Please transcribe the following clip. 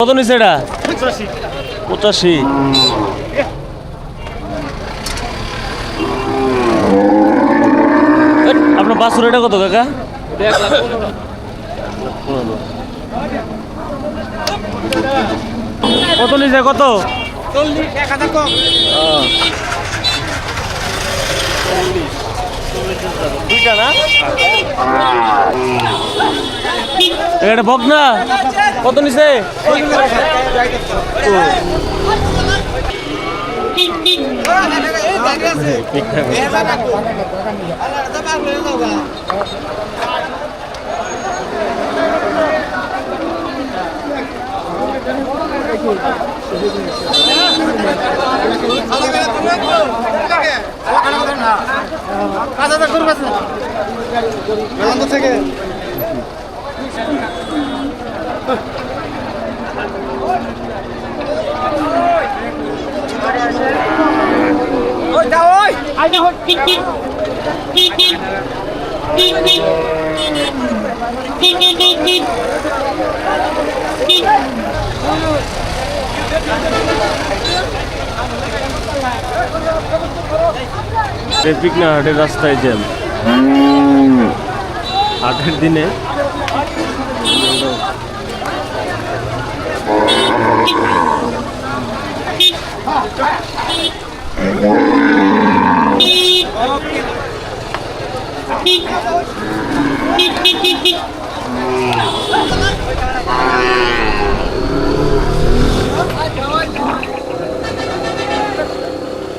কত নিছে এটা? 85। আপনার বাছুর এটা কত কাকা? 1,15,000। কত নিছে কত? 40, 1,000 কম। দুইটা না? এটা বকনা কত নিছে? থেকে ট্রাফিক না হাটের রাস্তায় জ্যাম হাটের দিনে।